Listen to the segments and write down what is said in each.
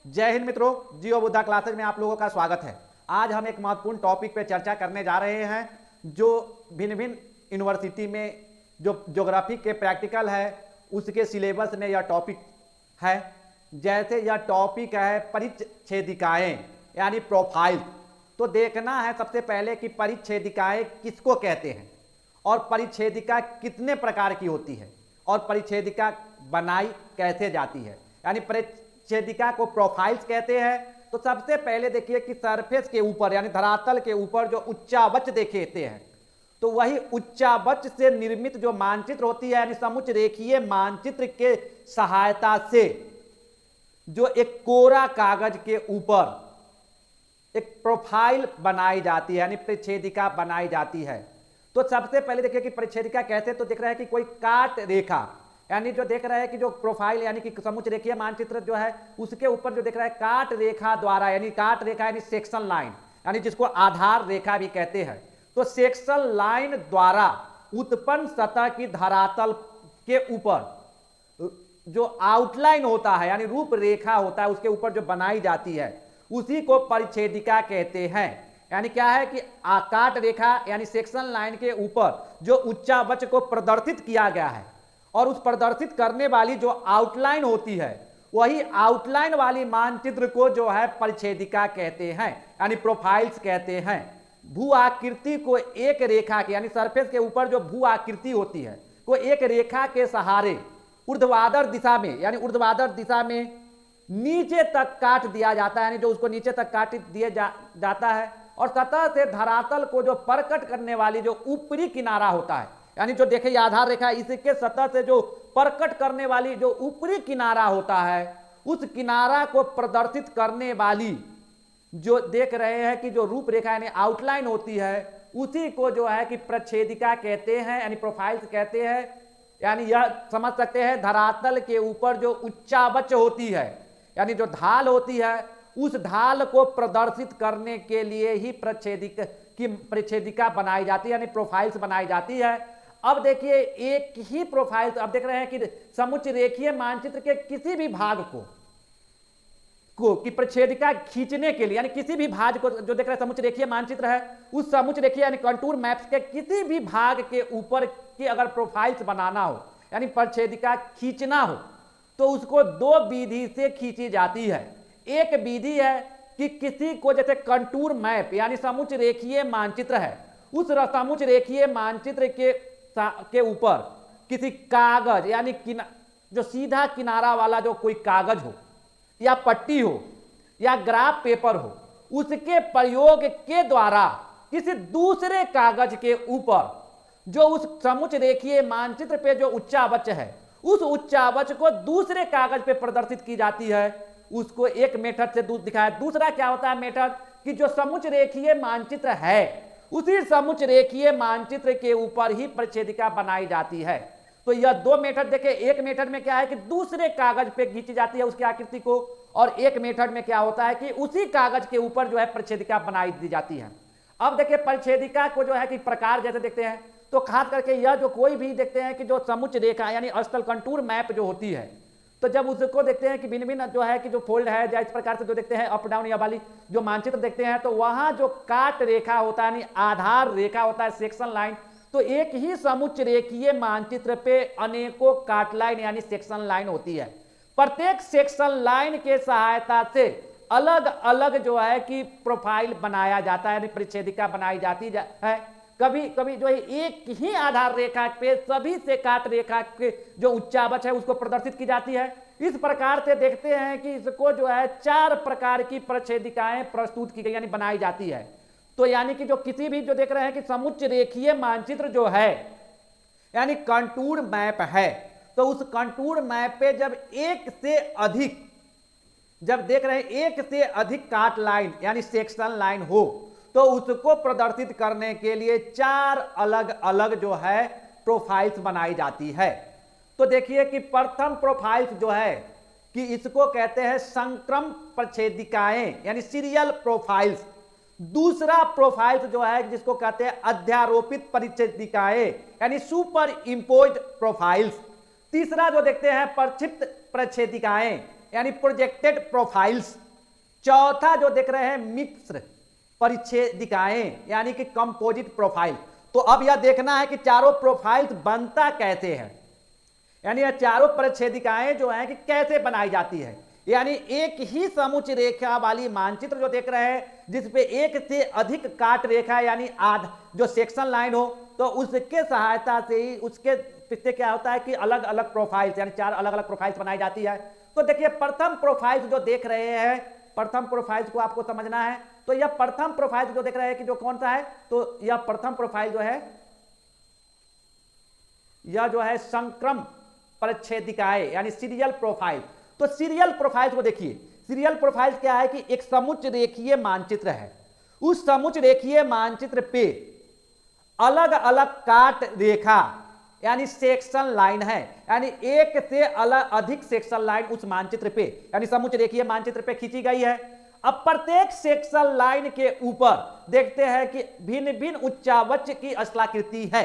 जय हिंद मित्रों, जियो बुद्धा क्लासेज में आप लोगों का स्वागत है। आज हम एक महत्वपूर्ण टॉपिक पे चर्चा करने जा रहे हैं जो भिन्न भिन्न यूनिवर्सिटी में जो ज्योग्राफी के प्रैक्टिकल है उसके सिलेबस में यह टॉपिक है। जैसे यह टॉपिक है परिच्छेदिकाएं यानी प्रोफाइल। तो देखना है सबसे पहले कि परिच्छेदिकाएं किसको कहते हैं और परिच्छेदिका कितने प्रकार की होती है और परिच्छेदिका बनाई कैसे जाती है। यानी परिच्छेदिका को प्रोफाइल्स कहते हैं। तो सबसे पहले देखिए कि सरफेस के ऊपर यानी धरातल के ऊपर जो उच्चावच देखे हैं तो वही उच्चावच से निर्मित जो मानचित्र होती है यानी समुच्च रेखीय मानचित्र के सहायता से जो एक कोरा कागज के ऊपर एक प्रोफाइल बनाई जाती है यानी परिच्छेदिका बनाई जाती है। तो सबसे पहले देखिए कि परिच्छेदिका कैसे, तो दिख रहा है कि कोई काट रेखा यानी जो देख रहा है कि जो प्रोफाइल यानी कि समुच्च रेखीय मानचित्र जो है उसके ऊपर जो दिख रहा है काट रेखा द्वारा यानी काट रेखा यानी सेक्शन लाइन यानी जिसको आधार रेखा भी कहते हैं। तो सेक्शन लाइन द्वारा उत्पन्न सतह की धरातल के ऊपर जो आउटलाइन होता है यानी रूपरेखा होता है उसके ऊपर जो बनाई जाती है उसी को परिच्छेदिका कहते हैं। यानी क्या है कि काट रेखा यानी सेक्शन लाइन के ऊपर जो उच्चावच को प्रदर्शित किया गया है और उस प्रदर्शित करने वाली जो आउटलाइन होती है वही आउटलाइन वाली मानचित्र को जो है परिच्छेदिका कहते हैं यानी प्रोफाइल्स कहते हैं। भू आकृति को एक रेखा के यानी सरफेस के ऊपर जो भू आकृति होती है को एक रेखा के सहारे ऊर्ध्वाधर दिशा में यानी ऊर्ध्वाधर दिशा में नीचे तक काट दिया जाता है यानी जो उसको नीचे तक काट दिया जाता है और सतह से धरातल को जो परकट करने वाली जो ऊपरी किनारा होता है यानी जो देखे आधार रेखा इसके सतह से जो परकट करने वाली जो ऊपरी किनारा होता है उस किनारा को प्रदर्शित करने वाली जो देख रहे हैं कि जो रूपरेखा यानी आउटलाइन होती है उसी को जो है कि परिच्छेदिका कहते हैं यानी प्रोफाइल्स कहते हैं। यानी यह समझ सकते हैं धरातल के ऊपर जो उच्चावच होती है यानी जो ढाल होती है उस ढाल को प्रदर्शित करने के लिए ही परिच्छेदिका बनाई जाती है यानी प्रोफाइल्स बनाई जाती है। अब देखिए एक ही प्रोफाइल, अब देख रहे हैं कि समुच्च रेखीय मानचित्र के किसी भी भाग को की परिच्छेदिका खींचने के लिए यानी किसी भी भाग को जो देख रहे हैं समुच्च रेखीय मानचित्र है उस समुच्च रेखीय यानी कंटूर मैप्स के किसी भी भाग के ऊपर की अगर प्रोफाइल्स बनाना हो यानी परिच्छेदिका खींचना हो तो उसको दो विधि से खींची जाती है। एक विधि है कि किसी को जैसे कंटूर मैप यानी समुच्च रेखीय मानचित्र है उस समुच्च रेखीय मानचित्र के ऊपर किसी कागज यानी जो सीधा किनारा वाला जो कोई कागज हो या पट्टी हो या ग्राफ पेपर हो उसके प्रयोग के द्वारा किसी दूसरे कागज के ऊपर जो उस समुच्च रेखीय मानचित्र पे जो उच्चावच है उस उच्चावच को दूसरे कागज पे प्रदर्शित की जाती है। उसको एक मेथड से दिखाया। दूसरा क्या होता है मेथड कि जो समुच्च रेखीय मानचित्र है उसी समुच्च रेखीय मानचित्र के ऊपर ही परिच्छेदिका बनाई जाती है। तो यह दो मेथड देखे, एक मेथड में क्या है कि दूसरे कागज पे खींची जाती है उसकी आकृति को और एक मेथड में क्या होता है कि उसी कागज के ऊपर जो है परिच्छेदिका बनाई दी जाती है। अब देखिए परिच्छेदिका को जो है कि प्रकार जैसे देखते हैं तो खास करके यह जो कोई भी देखते हैं कि जो समुच्च रेखा यानी स्थल कंटूर मैप जो होती है तो जब उसको देखते हैं कि भिन्न भिन्न जो है कि जो फोल्ड है या इस प्रकार से जो देखते हैं अप डाउन या वाली जो मानचित्र देखते हैं तो वहां जो काट रेखा होता है यानी आधार रेखा होता है सेक्शन लाइन, तो एक ही समुच्च रेखीय मानचित्र पे अनेकों काट लाइन यानी सेक्शन लाइन होती है। प्रत्येक सेक्शन लाइन के सहायता से अलग अलग जो है कि प्रोफाइल बनाया जाता है यानी परिच्छेदिका बनाई जाती है। कभी कभी जो है एक ही आधार रेखा पे सभी से काट रेखा के जो उच्चावच है उसको प्रदर्शित की जाती है। इस प्रकार से देखते हैं कि इसको जो है 4 प्रकार की परिच्छेदिकाएं प्रस्तुत की गई यानी बनाई जाती है। तो यानी कि जो किसी भी जो देख रहे हैं कि समुच्च रेखीय मानचित्र जो है यानी कंटूर मैप है तो उस कंटूर मैप पे जब देख रहे हैं एक से अधिक काट लाइन यानी सेक्शन लाइन हो तो उसको प्रदर्शित करने के लिए 4 अलग अलग जो है प्रोफाइल्स बनाई जाती है। तो देखिए कि प्रथम प्रोफाइल्स जो है कि इसको कहते हैं संक्रम परिच्छेदिकाएं यानी सीरियल प्रोफाइल्स। दूसरा प्रोफाइल्स जो है जिसको कहते हैं अध्यारोपित परिच्छेदिकाएं यानी सुपर इंपोज्ड प्रोफाइल्स। तीसरा जो देखते हैं प्रक्षिप्त परिच्छेदिकाएं यानी प्रोजेक्टेड प्रोफाइल्स। चौथा जो देख रहे हैं मिश्र परिच्छेदिकाएं यानी कि कंपोजिट प्रोफाइल। तो अब यह देखना है कि चारों प्रोफाइल्स बनता कैसे है, यानी यह चारों परिच्छेदिकाएं जो है कि कैसे बनाई जाती है। यानी एक ही समुच्च रेखा वाली मानचित्र जो देख रहे हैं जिसपे एक से अधिक काट रेखा यानी आध जो सेक्शन लाइन हो, तो उसके सहायता से ही उसके पीछे क्या होता है कि अलग अलग प्रोफाइल्स यानी चार अलग अलग प्रोफाइल्स बनाई जाती है। तो देखिए प्रथम प्रोफाइल्स जो देख रहे हैं, प्रथम प्रोफाइल्स को आपको समझना है। तो यह प्रथम प्रोफाइल जो देख रहे हैं कि जो कौन सा है, तो यह प्रथम प्रोफाइल जो है यह जो है संक्रम परिच्छेदिकाएं यानी सीरियल प्रोफाइल। तो सीरियल प्रोफाइल को देखिए, सीरियल प्रोफाइल क्या है कि एक समुच्च रेखीय मानचित्र है। उस समुच्च रेखीय मानचित्र पे अलग अलग काट रेखा यानी सेक्शन लाइन है, यानी एक से अधिक सेक्शन लाइन उस मानचित्र पे यानी समुच्च रेखीय मानचित्र पे खींची गई है। अब प्रत्येक सेक्शन लाइन के ऊपर देखते हैं कि भिन्न भिन्न उच्चावच की स्थलाकृति है।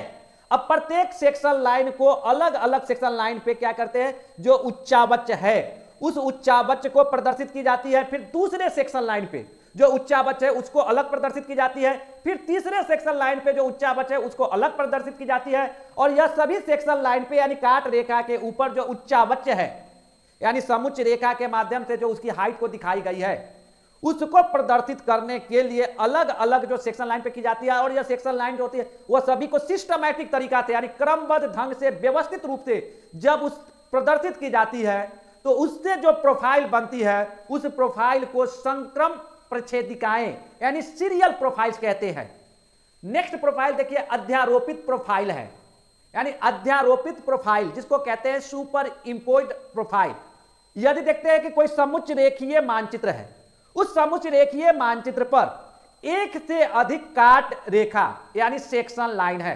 अब प्रत्येक सेक्शन लाइन को अलग अलग सेक्शन लाइन पे क्या करते हैं, जो उच्चावच है उस उच्चावच को प्रदर्शित की जाती है। फिर दूसरे सेक्शन लाइन पे जो उच्चावच है उसको अलग प्रदर्शित की जाती है। फिर तीसरे सेक्शन लाइन पे जो उच्चावच है उसको अलग प्रदर्शित की जाती है। और यह सभी सेक्शन लाइन पे यानी काट रेखा के ऊपर जो उच्चावच है यानी समुच्च रेखा के माध्यम से जो उसकी हाइट को दिखाई गई है उसको प्रदर्शित करने के लिए अलग अलग जो सेक्शन लाइन पे की जाती है। और यह सेक्शन लाइन जो होती है वह सभी को सिस्टमैटिक तरीका से यानी क्रमबद्ध ढंग से व्यवस्थित रूप से जब उस प्रदर्शित की जाती है तो उससे जो प्रोफाइल बनती है उस प्रोफाइल को संक्रम परिच्छेदिकाएं यानी सीरियल प्रोफाइल्स कहते हैं। नेक्स्ट प्रोफाइल देखिए अध्यारोपित प्रोफाइल है, यानी अध्यारोपित प्रोफाइल जिसको कहते हैं सुपर इम्पोज्ड प्रोफाइल। यदि देखते हैं कि कोई समुच्च रेखीय मानचित्र है, उस समुच्च रेखीय मानचित्र पर एक से अधिक काट रेखा यानी सेक्शन लाइन है।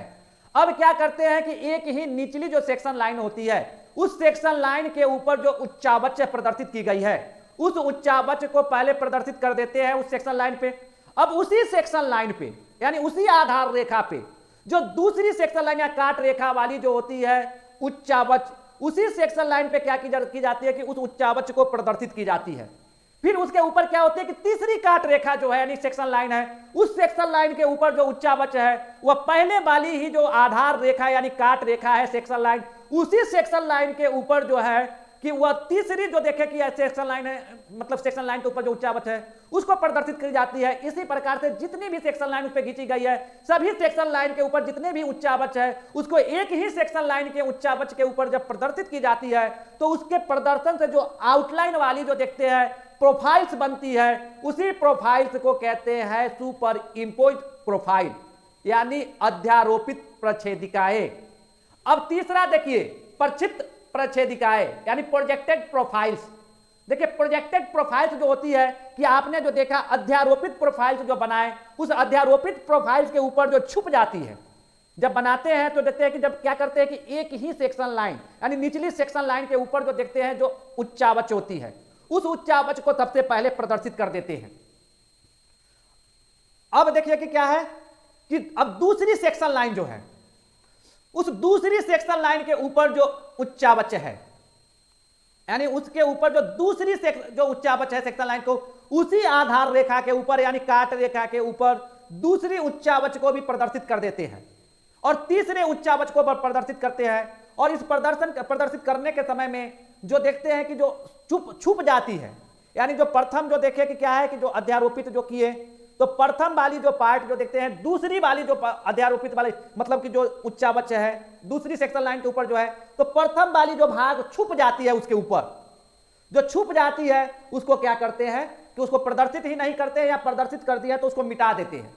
अब क्या करते हैं कि एक ही निचली जो सेक्शन लाइन होती है उस सेक्शन लाइन के ऊपर जो उच्चावच प्रदर्शित की गई है उस उच्चावच को पहले प्रदर्शित कर देते हैं उस सेक्शन लाइन पे। अब उसी सेक्शन लाइन पे यानी उसी आधार रेखा पे जो दूसरी सेक्शन लाइन या काट रेखा वाली जो होती है उच्चावच, उसी सेक्शन लाइन पे क्या की जाती है कि उस उच्चावच को प्रदर्शित की जाती है। फिर उसके ऊपर क्या होती है कि तीसरी काट रेखा जो है यानी सेक्शन लाइन है उस सेक्शन लाइन के ऊपर जो उच्चावच है वह पहले वाली ही जो आधार रेखा यानी काट रेखा है सेक्शन लाइन, उसी सेक्शन लाइन के ऊपर जो है कि वह तीसरी जो देखे कि सेक्शन लाइन है मतलब सेक्शन लाइन के ऊपर जो उच्चावच है उसको प्रदर्शित की जाती है। इसी प्रकार से जितनी भी सेक्शन लाइन उस पर खींची गई है सभी सेक्शन लाइन के ऊपर जितने भी उच्चावच है उसको एक ही सेक्शन लाइन के उच्चावच के ऊपर जब प्रदर्शित की जाती है तो उसके प्रदर्शन से जो आउटलाइन वाली जो देखते हैं प्रोफाइल्स बनती है उसी प्रोफाइल्स को कहते हैं सुपर इम्पोज्ड प्रोफाइल यानी अध्यारोपित प्रच्छेदिकाएं। अब तीसरा देखिए प्रक्षिप्त प्रच्छेदिकाएं यानी प्रोजेक्टेड प्रोफाइल्स। देखिए प्रोजेक्टेड प्रोफाइल्स जो होती है कि आपने जो देखा अध्यारोपित प्रोफाइल्स जो बनाए उस अध्यारोपित प्रोफाइल्स के ऊपर जो छुप जाती है जब बनाते हैं तो देखते हैं कि जब क्या करते हैं कि एक ही सेक्शन लाइन यानी निचली सेक्शन लाइन के ऊपर जो देखते हैं जो उच्चावच होती है उस उच्चावच को सबसे पहले प्रदर्शित कर देते हैं। अब देखिए कि क्या है कि अब दूसरी सेक्शन लाइन जो है उस दूसरी सेक्शन लाइन के ऊपर जो उच्चावच है यानी उसके ऊपर जो दूसरी जो उच्चावच है सेक्शन लाइन को उसी आधार रेखा के ऊपर यानी काट रेखा के ऊपर दूसरी उच्चावच को भी प्रदर्शित कर देते हैं और तीसरे उच्चावच को प्रदर्शित करते हैं। और इस प्रदर्शित करने के समय में जो देखते हैं कि जो छुप जाती है यानी जो प्रथम जो देखे कि क्या है कि जो अध्यारोपित जो किए तो प्रथम वाली जो पार्ट जो देखते हैं दूसरी वाली जो अध्यारोपित वाली मतलब कि जो उच्चावच है दूसरी सेक्शन लाइन के ऊपर जो है तो प्रथम वाली जो भाग छुप जाती है उसके ऊपर जो छुप जाती है उसको क्या करते हैं कि उसको प्रदर्शित ही नहीं करते हैं या प्रदर्शित कर दिया तो उसको मिटा देते हैं।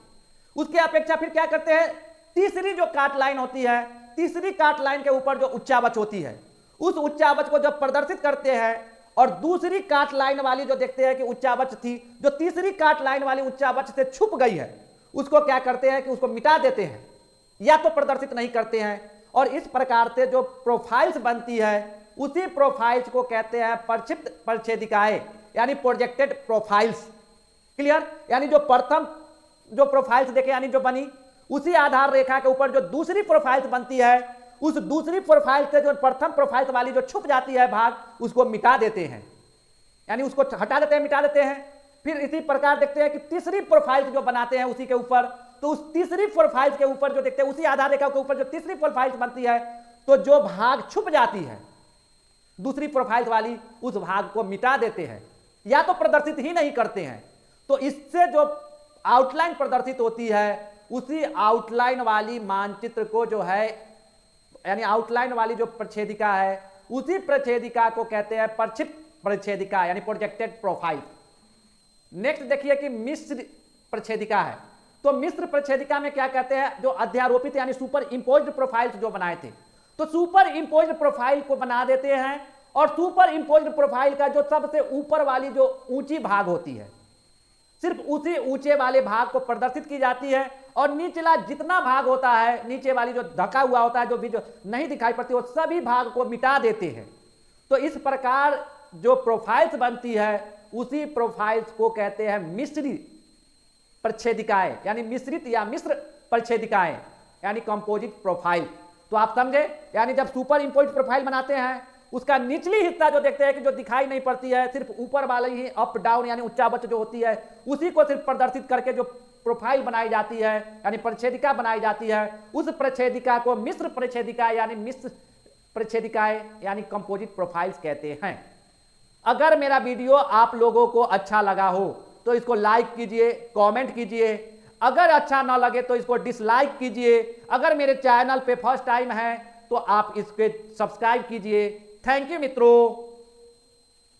उसके अपेक्षा फिर क्या करते हैं तीसरी जो काट लाइन होती है तीसरी काट लाइन के ऊपर जो उच्चावच होती है उस उच्चावच को जब प्रदर्शित करते हैं और दूसरी काट लाइन वाली जो देखते हैं कि उच्चावच थी जो तीसरी काट लाइन वाली उच्चावच से छुप गई है उसको क्या करते हैं कि उसको मिटा देते हैं या तो प्रदर्शित नहीं करते हैं। और इस प्रकार से जो प्रोफाइल्स बनती है उसी प्रोफाइल्स को कहते हैं प्रक्षिप्त प्रच्छेदिकाएं यानी प्रोजेक्टेड प्रोफाइल्स। क्लियर, यानी जो प्रथम जो प्रोफाइल्स देखे यानी जो बनी उसी आधार रेखा के ऊपर जो दूसरी प्रोफाइल्स बनती है उस दूसरी प्रोफाइल से जो प्रथम प्रोफाइल वाली जो छुप जाती है भाग उसको मिटा देते हैं। यानी उसको हटा देते हैं, मिटा देते हैं। फिर इसी प्रकार देखते हैं कि तीसरी प्रोफाइल जो बनाते हैं उसी के ऊपर, तो उस तीसरी प्रोफाइल के ऊपर जो देखते हैं, उसी आधार रेखा के ऊपर जो तीसरी प्रोफाइल बनती है, तो जो भाग छुप जाती है दूसरी प्रोफाइल वाली, उस भाग को मिटा देते हैं या तो प्रदर्शित ही नहीं करते हैं। तो इससे जो आउटलाइन प्रदर्शित होती है, उसी आउटलाइन वाली मानचित्र को जो है, यानी आउटलाइन वाली जो प्रच्छेदिका है, उसी प्रच्छेदिका को कहते हैं प्रक्षिप्त प्रच्छेदिका यानी प्रोजेक्टेड प्रोफाइल। नेक्स्ट देखिए कि मिश्र प्रच्छेदिका है। तो मिश्र प्रच्छेदिका में क्या कहते हैं, जो अध्यारोपित यानी सुपर इंपोज्ड प्रोफाइल्स जो बनाए थे, तो सुपर इंपोज्ड प्रोफाइल को बना देते हैं, और सुपर इंपोज्ड प्रोफाइल का जो सबसे ऊपर वाली जो ऊंची भाग होती है, सिर्फ उसी ऊंचे वाले भाग को प्रदर्शित की जाती है, और नीचला जितना भाग होता है, नीचे वाली जो ढका हुआ होता है, जो भी जो नहीं दिखाई पड़ती, वो सभी भाग को मिटा देते हैं। तो इस प्रकार जो प्रोफाइल्स बनती है, उसी प्रोफाइल्स को कहते हैं मिश्री प्रच्छेदिकाएं, यानी मिश्रित या मिश्र प्रच्छेदिकाएं, यानी कंपोजिट प्रोफाइल। तो आप समझे, यानी जब सुपर इंपोज्ड प्रोफाइल बनाते हैं, उसका निचली हिस्सा जो देखते हैं कि जो दिखाई नहीं पड़ती है, सिर्फ ऊपर वाले ही अप डाउन यानी उच्चा बच्च जो होती है, उसी को सिर्फ प्रदर्शित करके जो प्रोफाइल बनाई जाती है, यानी प्रच्छेदिका बनाई जाती है, उस प्रच्छेदिका को मिश्र प्रच्छेदिका यानी मिश्र प्रच्छेदिकाएं यानी कंपोजिट प्रोफाइल्स कहते हैं। अगर मेरा वीडियो आप लोगों को अच्छा लगा हो तो इसको लाइक कीजिए, कमेंट कीजिए। अगर अच्छा ना लगे तो इसको डिसलाइक कीजिए। अगर मेरे चैनल पे फर्स्ट टाइम है तो आप इसके सब्सक्राइब कीजिए। थैंक यू मित्रों।